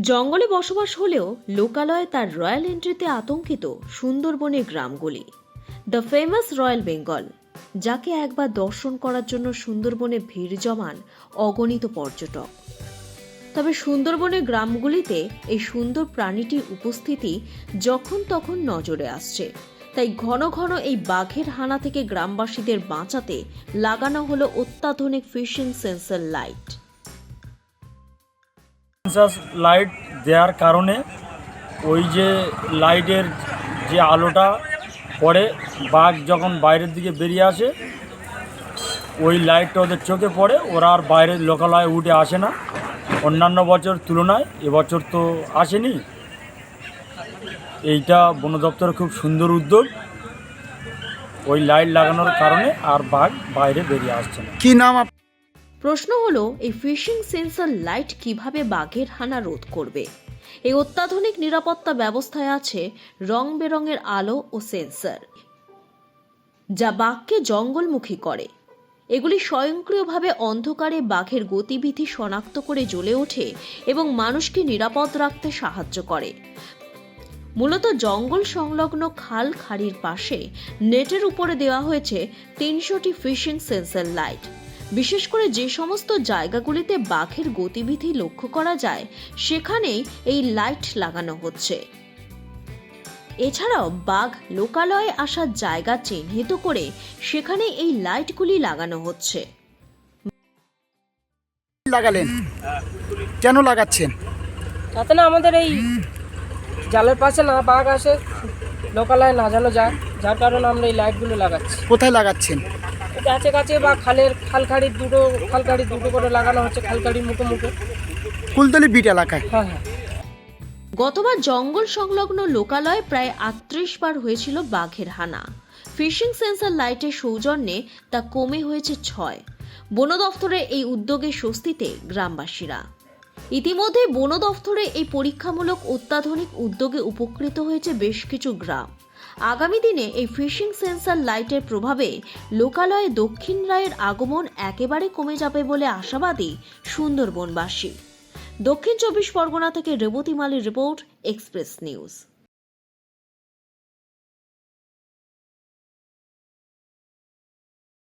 জঙ্গলে বসবাস হলেও লোকালয়ে তার রয়্যাল এন্ট্রিতে আতঙ্কিত সুন্দরবনের গ্রামগুলি। দ্য ফেমাস রয়্যাল বেঙ্গল, যাকে একবার দর্শন করার জন্য সুন্দরবনে ভিড় জমান অগণিত পর্যটক। তবে সুন্দরবনের গ্রামগুলিতে এই সুন্দর প্রাণীটির উপস্থিতি যখন তখন নজরে আসছে, তাই ঘন ঘন এই বাঘের হানা থেকে গ্রামবাসীদের বাঁচাতে লাগানো হলো অত্যাধুনিক ফিশিং সেন্সর লাইট। লাইট দেওয়ার কারণে ওই যে লাইটের যে আলোটা পড়ে, বাঘ যখন বাইরের দিকে বেরিয়ে আসে ওই লাইটটা ওদের চোখে পড়ে, ওরা আর বাইরের লোকালয়ে উঠে আসে না। অন্যান্য বছর তুলনায় এবছর তো আসেনি। এইটা বন দপ্তরের খুব সুন্দর উদ্যোগ। ওই লাইট লাগানোর কারণে আর বাঘ বাইরে বেরিয়ে আসছে না। কি নাম? প্রশ্ন হলো, এই ফিশিং সেন্সর লাইট কিভাবে বাঘের হানা রোধ করবে? এই অত্যাধুনিক নিরাপত্তা ব্যবস্থায় আছে রং বেরঙের আলো ও সেন্সর, যা বাঘকে জঙ্গলমুখী করে। এগুলি স্বয়ংক্রিয়ভাবে অন্ধকারে বাঘের গতিবিধি শনাক্ত করে জ্বলে ওঠে এবং মানুষকে নিরাপদ রাখতে সাহায্য করে। মূলত জঙ্গল সংলগ্ন খাল খাড়ির পাশে নেটের উপরে দেওয়া হয়েছে 300টি ফিশিং সেন্সর লাইট। বিশেষ করে যে সমস্ত জায়গাগুলিতে বাঘের গতিবিধি লক্ষ্য করা যায় সেখানেই এই লাইট লাগানো হচ্ছে। এছাড়াও বাঘ লোকালয়ে আসার জায়গা চিহ্নিত করে সেখানে এই লাইটগুলি লাগানো হচ্ছে। লাগালেন কেন লাগাচ্ছেন? যাতে না আমাদের এই জালের পাশে না বাঘ আসে, লোকালয়ে না যেন যায়, যার কারণে আমরা এই লাইটগুলো লাগাচ্ছি। কোথায় লাগাচ্ছেন? কাছে কাছে বা খালখাড়ির দুটো করে লাগানো হচ্ছে, খালখাড়ির মুখে। কুলতলি বিট এলাকায়। হ্যাঁ। গতবার জঙ্গল সংলগ্ন লোকালয়ে প্রায় 38 বার হয়েছিল বাঘের হানা। ফিশিং সেন্সর লাইটের সৌজন্যে তা কমে হয়েছে 6। বন দফতরের এই উদ্যোগে স্বস্তিতে গ্রামবাসীরা। ইতিমধ্যে বন দফতরে এই পরীক্ষামূলক অত্যাধুনিক উদ্যোগে উপকৃত হয়েছে বেশ কিছু গ্রাম। আগামী দিনে এই ফিশিং সেন্সর লাইটের প্রভাবে লোকালয়ে দক্ষিণ রায়ের আগমন একেবারে কমে যাবে বলে আশাবাদী সুন্দরবনবাসী। দক্ষিণ 24 পরগনা থেকে রেবতী মালির রিপোর্ট, এক্সপ্রেস নিউজ।